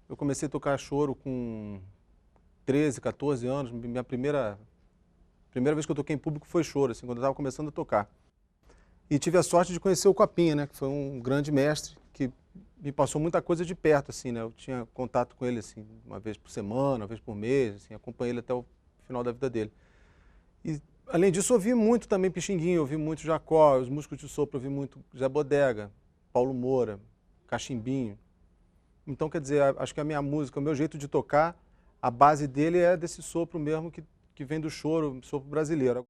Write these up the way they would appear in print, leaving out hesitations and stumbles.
Eu comecei a tocar choro com 13, 14 anos. Minha primeira vez que eu toquei em público foi choro, assim, quando eu estava começando a tocar. E tive a sorte de conhecer o Copinha, né, que foi um grande mestre que me passou muita coisa de perto, assim, né. Eu tinha contato com ele, assim, uma vez por semana, uma vez por mês, assim, acompanhei ele até o final da vida dele. E, além disso, eu ouvi muito também Pixinguinha, eu ouvi muito Jacó, os músicos de sopro, eu ouvi muito Zé Bodega, Paulo Moura, Cachimbinho. Então, quer dizer, acho que a minha música, o meu jeito de tocar, a base dele é desse sopro mesmo que vem do choro, sopro brasileiro.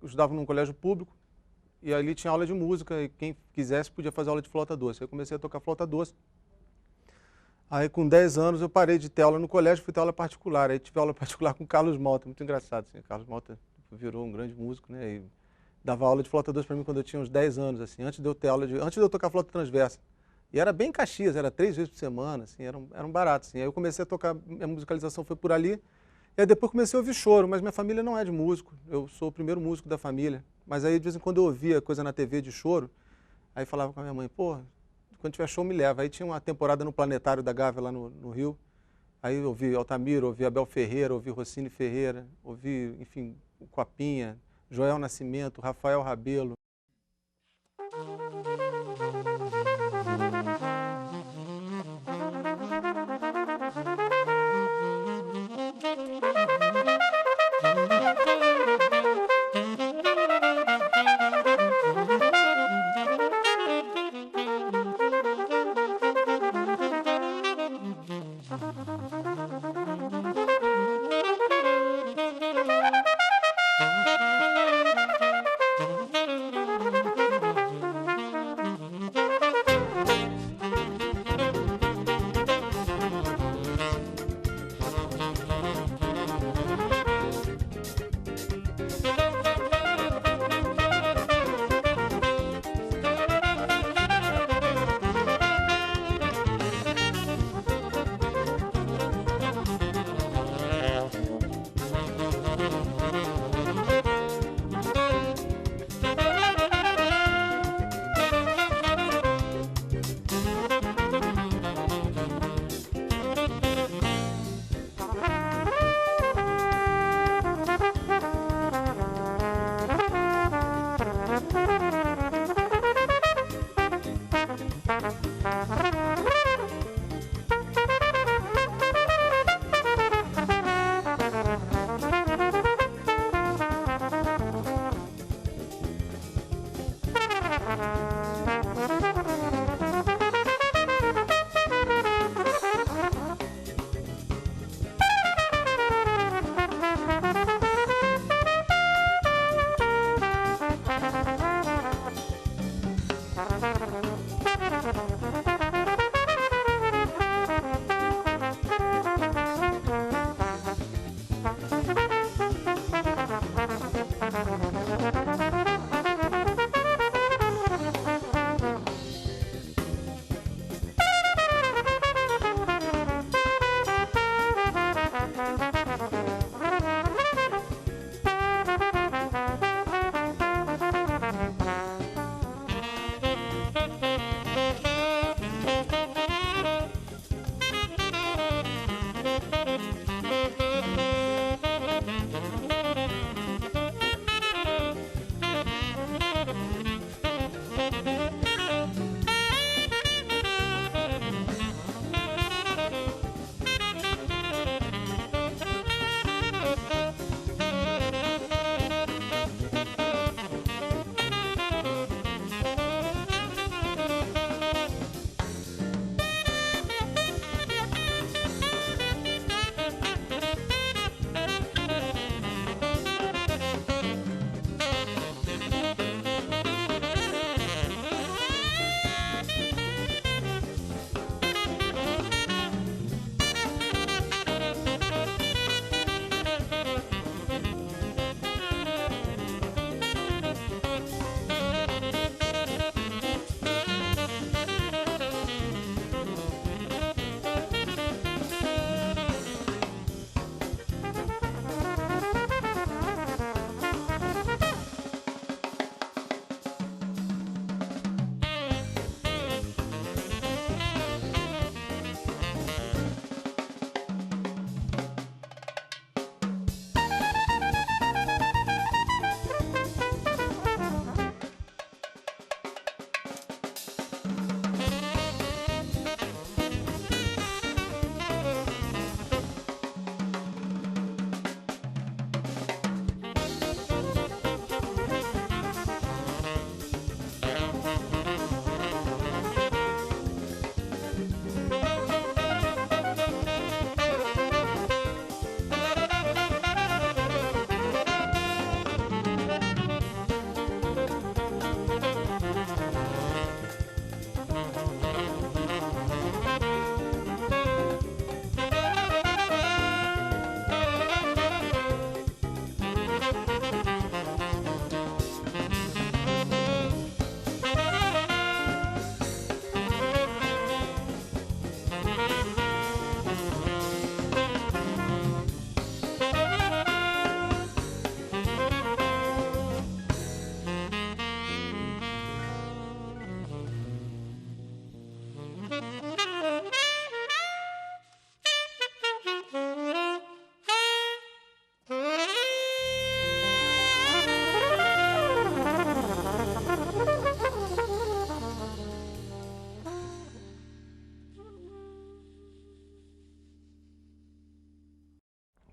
Eu estudava num colégio público e ali tinha aula de música e quem quisesse podia fazer aula de flauta doce. Eu comecei a tocar flauta doce. Aí com 10 anos eu parei de ter aula no colégio, fui ter aula particular. Aí tive aula particular com o Carlos Malta, muito engraçado. Assim. O Carlos Malta virou um grande músico, né? E dava aula de flauta doce para mim quando eu tinha uns 10 anos, assim, antes de eu ter antes de eu tocar flauta transversa. E era bem Caxias, era 3 vezes por semana, assim, era um barato, assim. Aí eu comecei a tocar, minha musicalização foi por ali. E aí depois comecei a ouvir choro, mas minha família não é de músico. Eu sou o primeiro músico da família. Mas aí de vez em quando eu ouvia coisa na TV de choro, aí falava com a minha mãe, pô, quando tiver show me leva. Aí tinha uma temporada no Planetário da Gávea lá no Rio. Aí eu ouvi Altamiro, ouvi Abel Ferreira, ouvi Rossini Ferreira, ouvi, enfim, o Copinha, Joel Nascimento, Rafael Rabelo.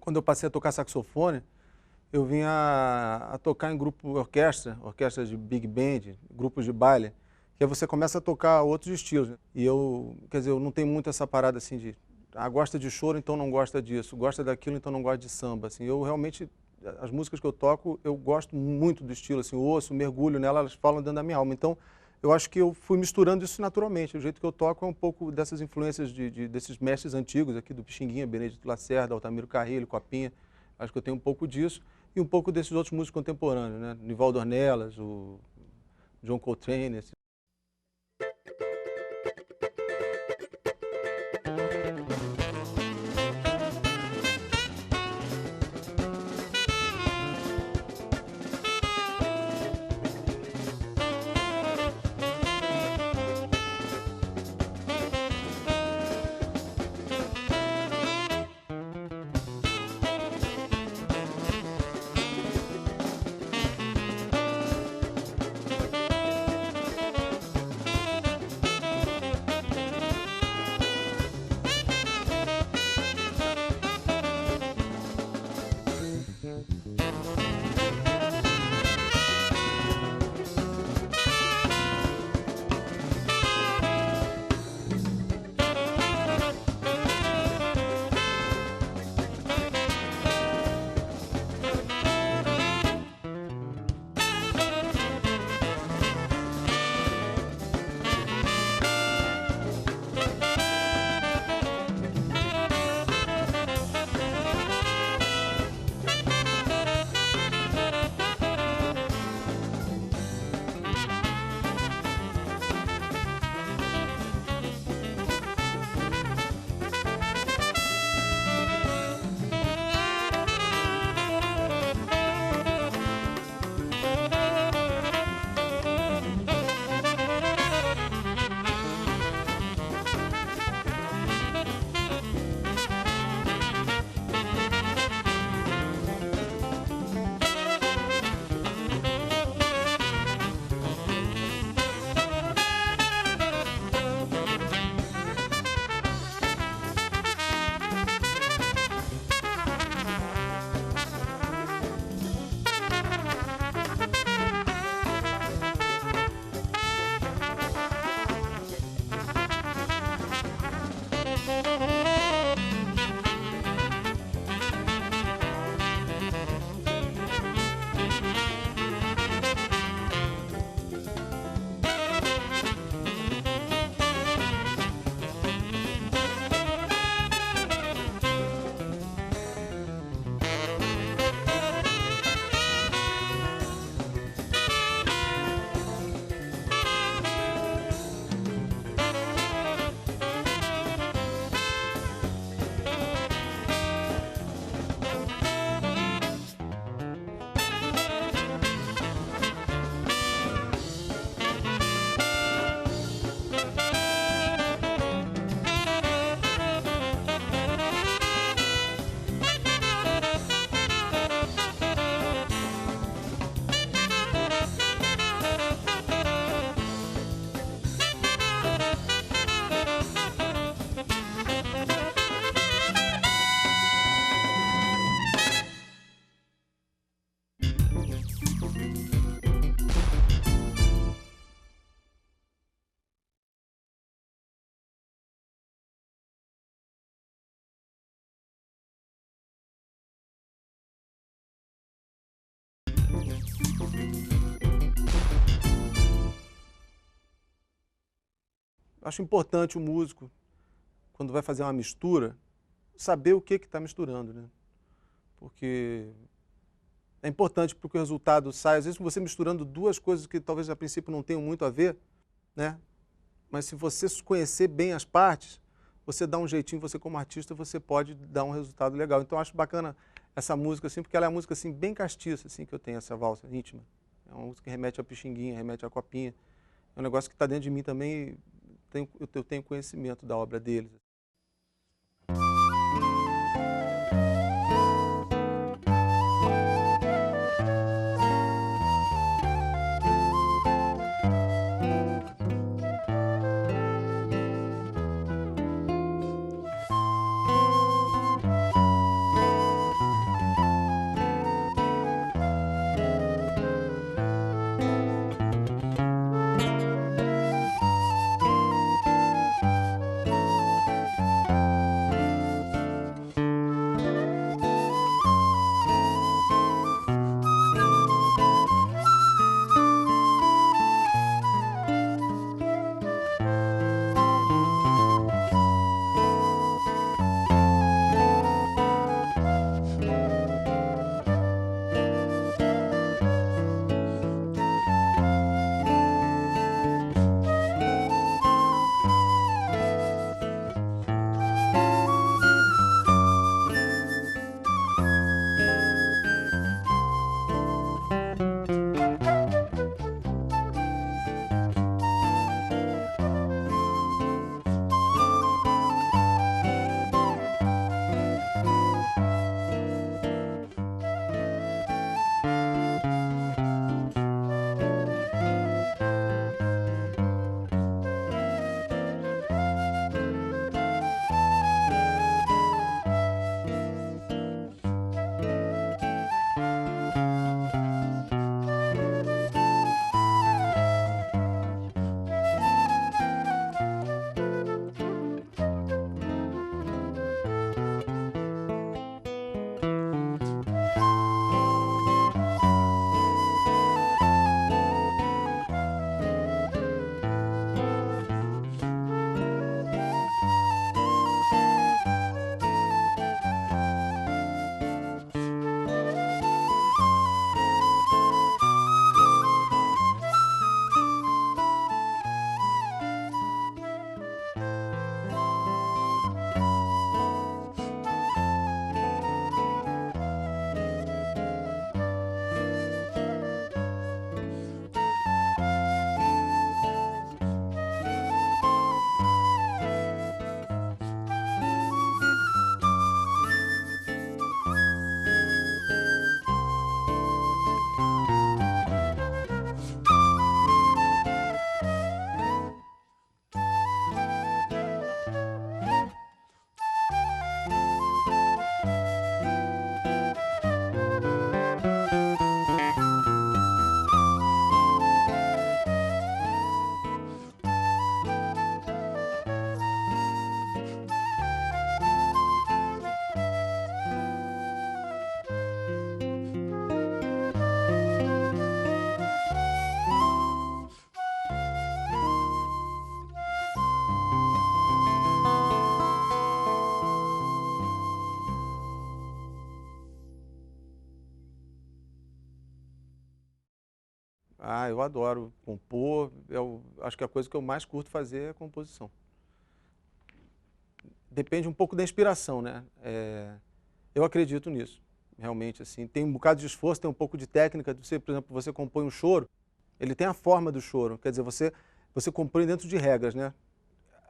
quando eu passei a tocar saxofone, eu vim a tocar em grupo orquestra de big band, grupos de baile, que aí você começa a tocar outros estilos, né? E eu, quer dizer, eu não tenho muito essa parada assim de, gosta de choro, então não gosta disso, gosta daquilo, então não gosta de samba, assim. Eu realmente, as músicas que eu toco, eu gosto muito do estilo, assim, eu ouço, mergulho nela, elas falam dentro da minha alma. Então, eu acho que eu fui misturando isso naturalmente. O jeito que eu toco é um pouco dessas influências desses mestres antigos aqui, do Pixinguinha, Benedito Lacerda, Altamiro Carrilho, Copinha. Acho que eu tenho um pouco disso e um pouco desses outros músicos contemporâneos, né? Nivaldo Ornelas, o John Coltrane. Assim. Acho importante o músico, quando vai fazer uma mistura, saber o que está misturando, né? Porque é importante para que o resultado saia. Às vezes você misturando duas coisas que talvez a princípio não tenham muito a ver, né? Mas se você conhecer bem as partes, você dá um jeitinho, você como artista, você pode dar um resultado legal. Então eu acho bacana essa música, assim, porque ela é uma música assim, bem castiça, assim, que eu tenho, essa valsa íntima. É uma música que remete a Pixinguinha, remete a Copinha. É um negócio que está dentro de mim também, eu tenho conhecimento da obra deles. Ah, eu adoro compor. Eu acho que a coisa que eu mais curto fazer é a composição. Depende um pouco da inspiração, né? Eu acredito nisso, realmente, assim. Tem um bocado de esforço, tem um pouco de técnica. Você, por exemplo, você compõe um choro, ele tem a forma do choro. Quer dizer, você compõe dentro de regras, né?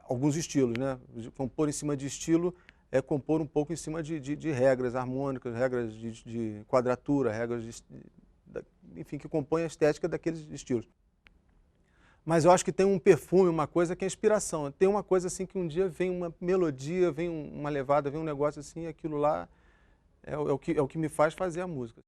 Alguns estilos, né? Compor em cima de estilo é compor um pouco em cima de regras harmônicas, regras de quadratura, regras enfim, que compõem a estética daqueles estilos. Mas eu acho que tem um perfume, uma coisa que é inspiração. Tem uma coisa assim que um dia vem uma melodia, vem uma levada, vem um negócio assim, e aquilo lá é o que me faz fazer a música.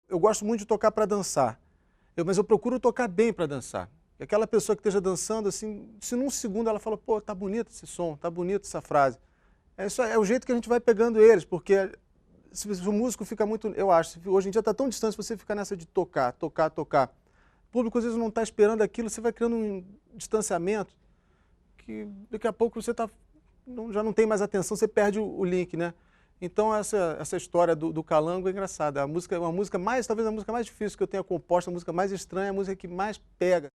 Eu gosto muito de tocar para dançar, mas eu procuro tocar bem para dançar. E aquela pessoa que esteja dançando, assim, se num segundo ela fala, pô, tá bonito esse som, tá bonito essa frase. Isso é o jeito que a gente vai pegando eles, porque se o músico fica muito, eu acho, hoje em dia está tão distante, se você ficar nessa de tocar, tocar, tocar. O público às vezes não está esperando aquilo, você vai criando um distanciamento que daqui a pouco você já não tem mais atenção, você perde o link, né? Então essa história do Calango é engraçada. A música é uma música mais, talvez a música mais difícil que eu tenha composto, a música mais estranha, a música que mais pega.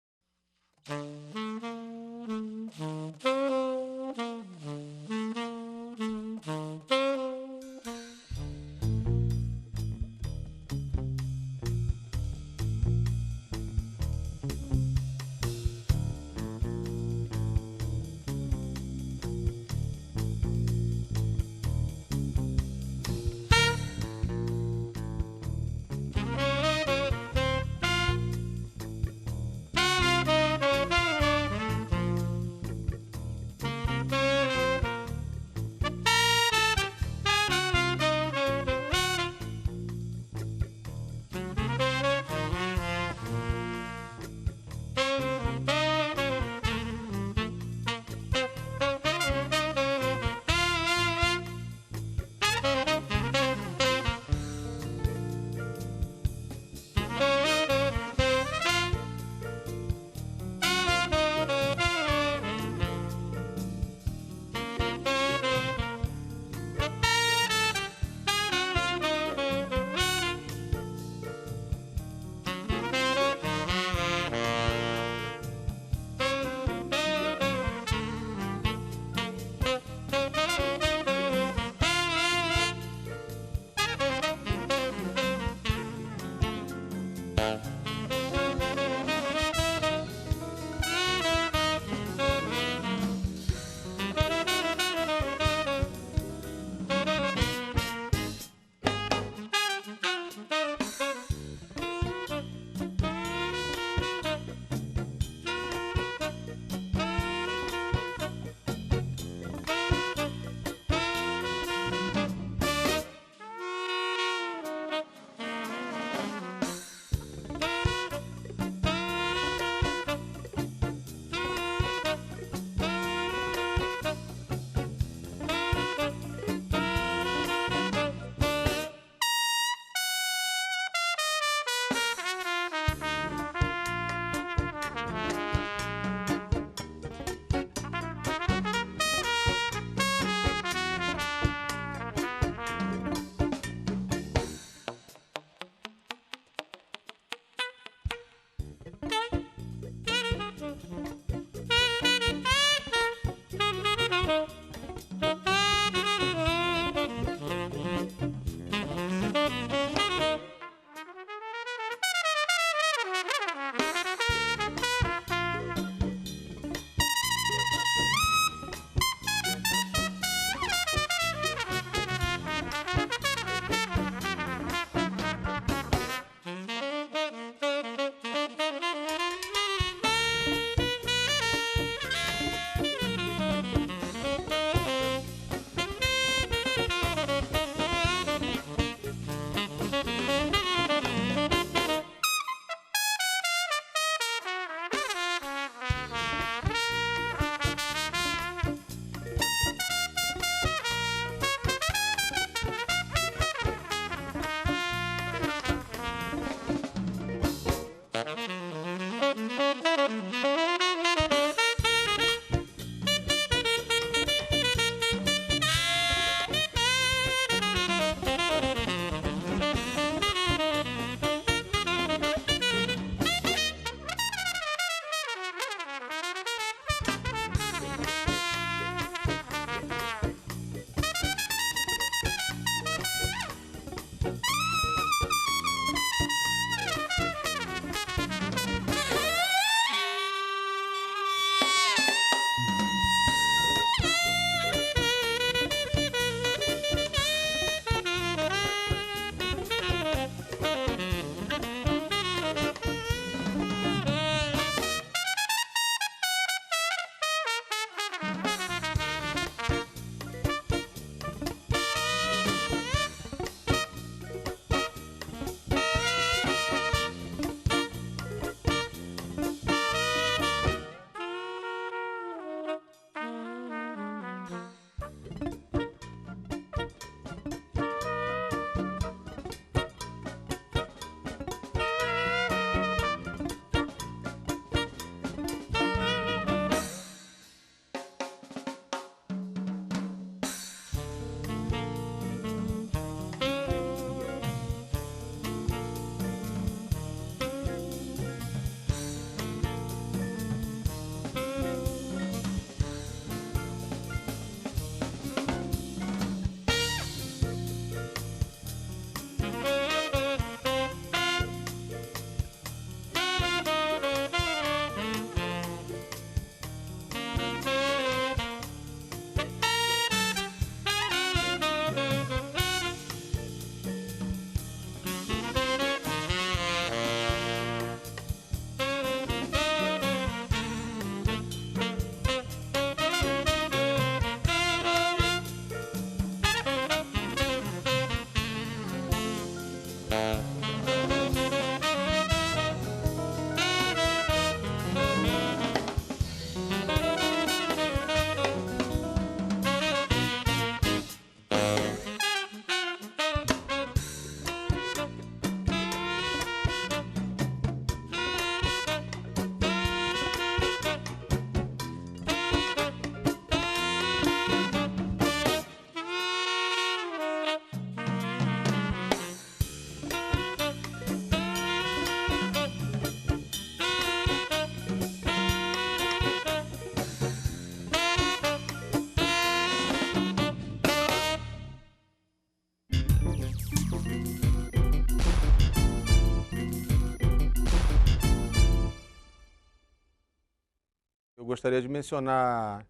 gostaria de mencionar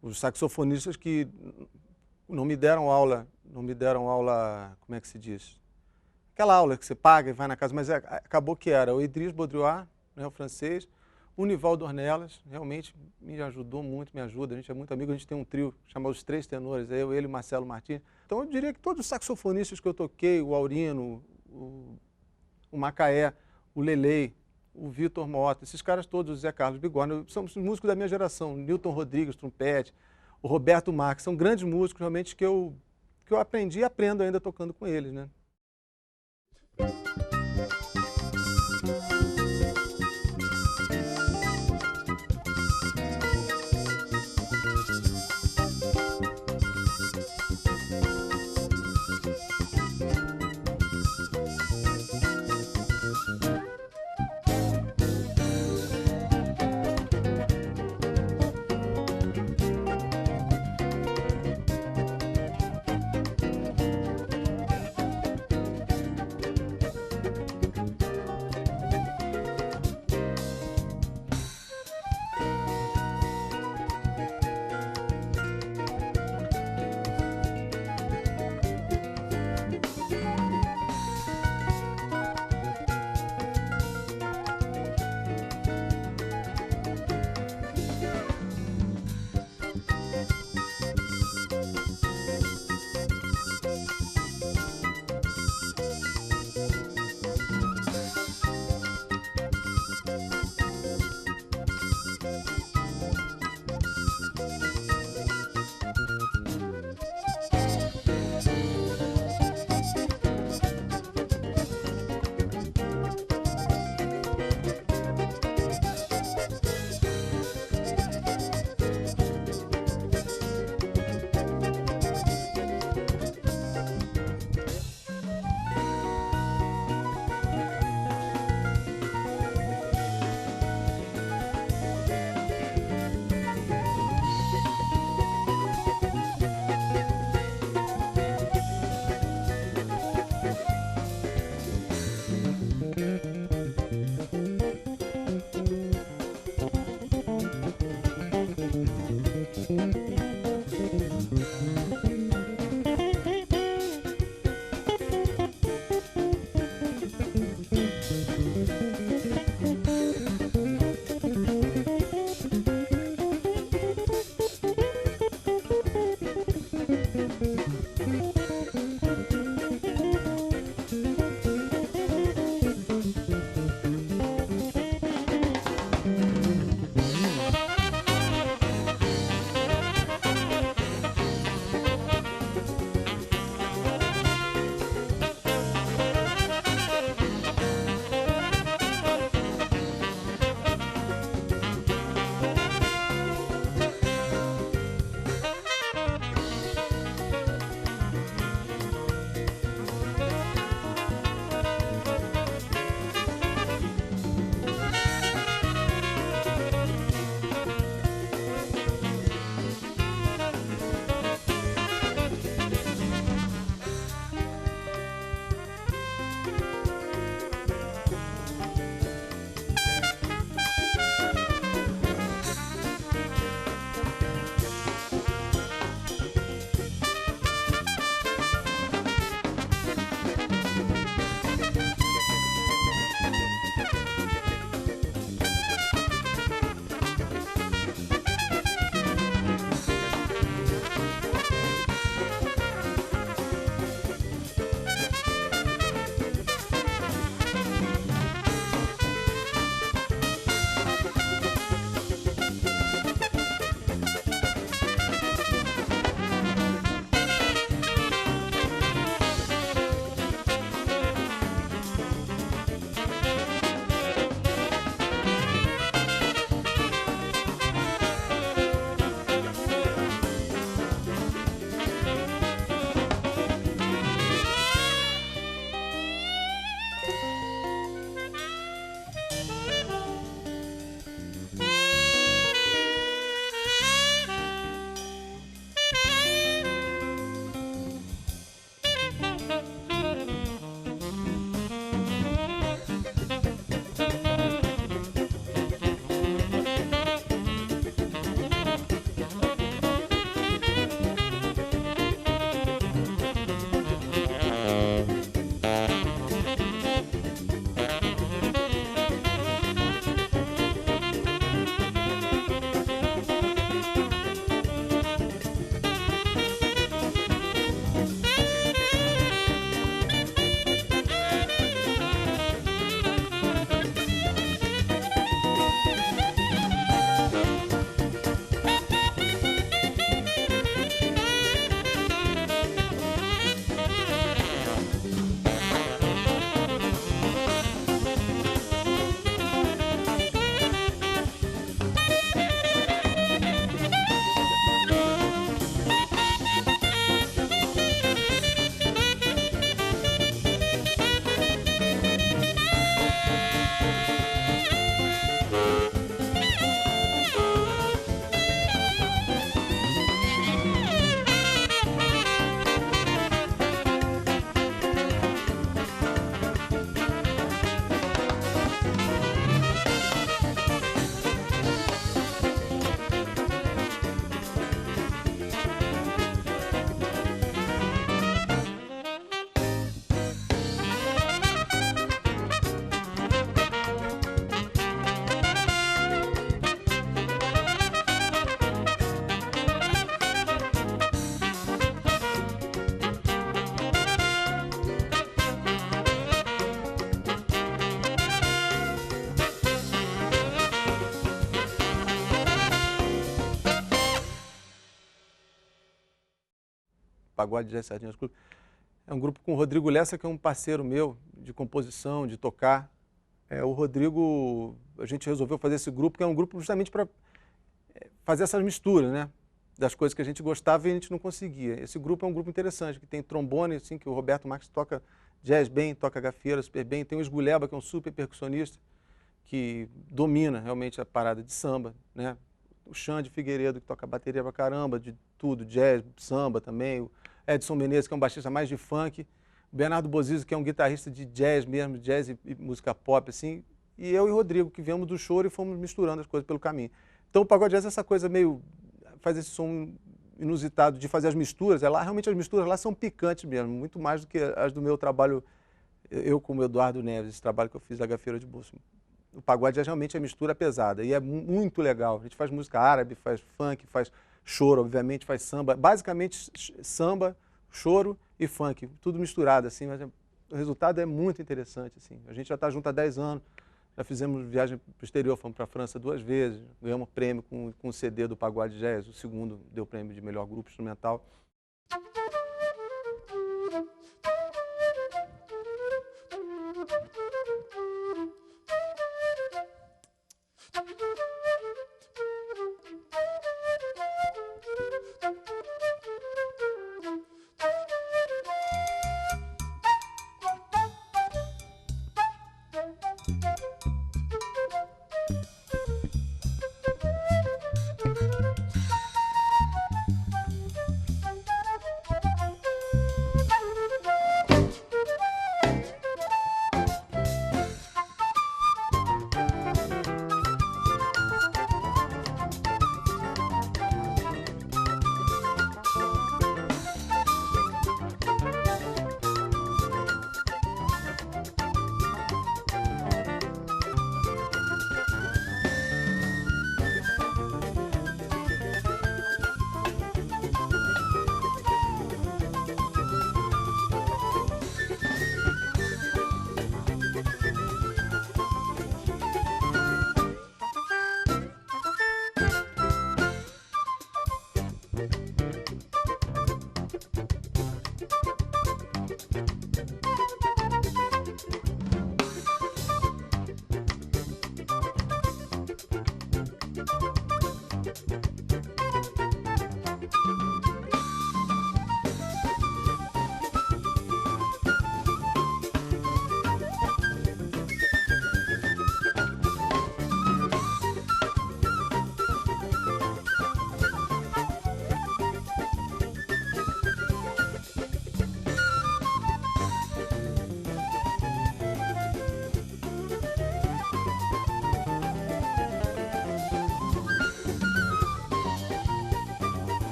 os saxofonistas que não me deram aula, como é que se diz? Aquela aula que você paga e vai na casa, mas acabou que era o Idriss Baudrillard, né, o francês, o Nivaldo Ornelas, realmente me ajudou muito, me ajuda, a gente é muito amigo, a gente tem um trio chamado Os Três Tenores, eu, ele e o Marcelo Martins. Então eu diria que todos os saxofonistas que eu toquei, o Aurino, o Macaé, o Lelei, o Vitor Mota, esses caras todos, o Zé Carlos Bigorna, são músicos da minha geração, Newton Rodrigues, trompete, o Roberto Marques, são grandes músicos realmente que eu aprendi e aprendo ainda tocando com eles, né? Pagode Jazz Sardinhas Clube. É um grupo com o Rodrigo Lessa, que é um parceiro meu de composição, de tocar. O Rodrigo, a gente resolveu fazer esse grupo, que é um grupo justamente para fazer essas misturas, né? Das coisas que a gente gostava e a gente não conseguia. Esse grupo é um grupo interessante, que tem trombone, assim, que o Roberto Marques toca jazz bem, toca gafieira super bem. Tem o Esguleba, que é um super percussionista, que domina realmente a parada de samba, né? O Xande Figueiredo, que toca bateria pra caramba, de tudo, jazz, samba também. O Edson Menezes, que é um baixista mais de funk. O Bernardo Bozizzo, que é um guitarrista de jazz mesmo, jazz e música pop, assim. E eu e o Rodrigo, que viemos do choro e fomos misturando as coisas pelo caminho. Então o pagode jazz é essa coisa meio... faz esse som inusitado de fazer as misturas. Lá, realmente as misturas lá são picantes mesmo, muito mais do que as do meu trabalho, eu como o Eduardo Neves, esse trabalho que eu fiz da Gafieira de Bolso. O pagode é realmente a mistura pesada e é muito legal. A gente faz música árabe, faz funk, faz choro, obviamente, faz samba. Basicamente samba, choro e funk, tudo misturado, assim, mas o resultado é muito interessante, assim. A gente já está junto há 10 anos, já fizemos viagem para o exterior, fomos para a França 2 vezes, ganhamos prêmio com o CD do Pagode Jazz, o segundo deu prêmio de melhor grupo instrumental.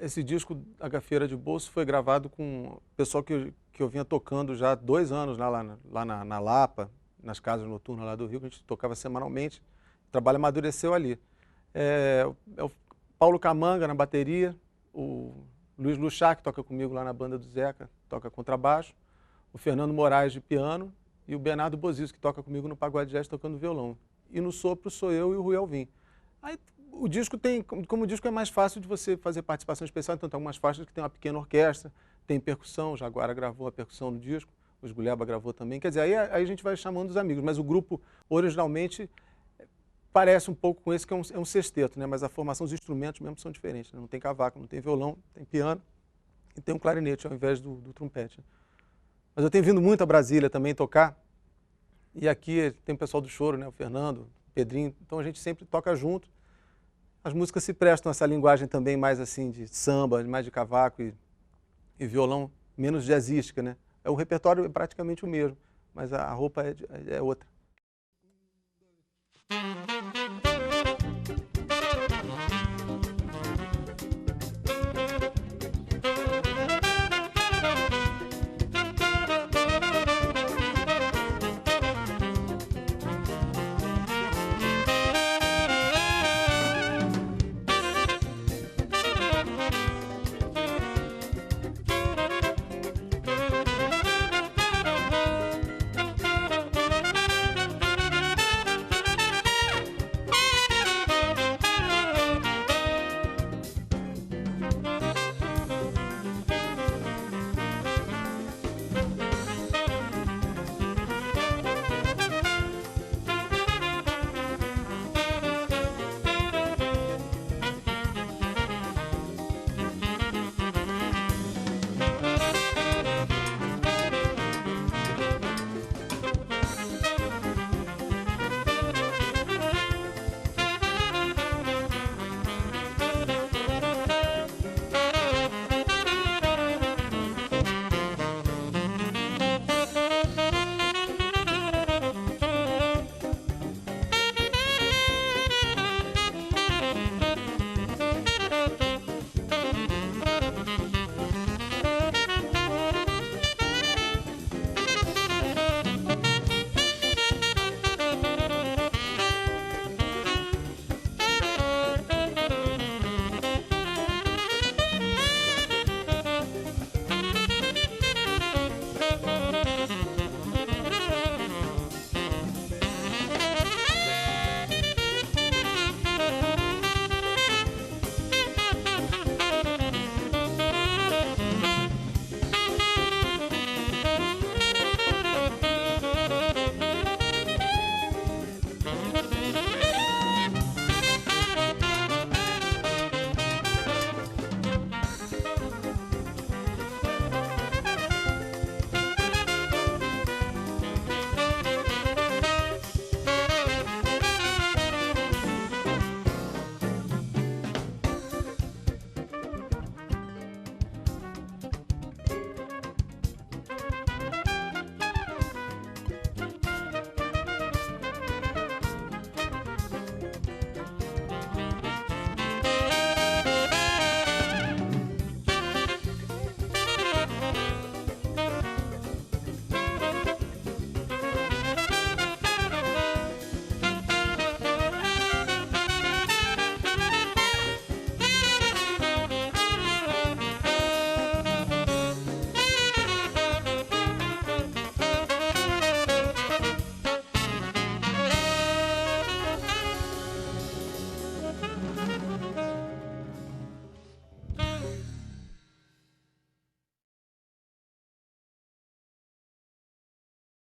Esse disco, A Gafieira de Bolso, foi gravado com o pessoal que eu vinha tocando já há 2 anos lá na Lapa, nas casas noturnas lá do Rio, que a gente tocava semanalmente. O trabalho amadureceu ali. É o Paulo Camanga na bateria, o Luiz Luchá, que toca comigo lá na banda do Zeca, toca contrabaixo, o Fernando Moraes de piano e o Bernardo Bozizzo, que toca comigo no Pagode Jazz tocando violão. E no sopro sou eu e o Rui Alvim. Aí o disco tem, como o disco é mais fácil de você fazer participação especial, então tem algumas faixas que tem uma pequena orquestra, tem percussão, o Jaguara gravou a percussão no disco, o Esgulheba gravou também. Quer dizer, aí a gente vai chamando os amigos, mas o grupo originalmente parece um pouco com esse, que é um sexteto, né? Mas a formação, os instrumentos mesmo são diferentes, né? Não tem cavaco, não tem violão, tem piano e tem um clarinete ao invés do trompete. Mas eu tenho vindo muito a Brasília também tocar, e aqui tem o pessoal do choro, né? O Fernando, o Pedrinho, então a gente sempre toca junto. As músicas se prestam a essa linguagem também mais assim de samba, mais de cavaco e violão, menos jazzística, né? O repertório é praticamente o mesmo, mas a roupa é outra.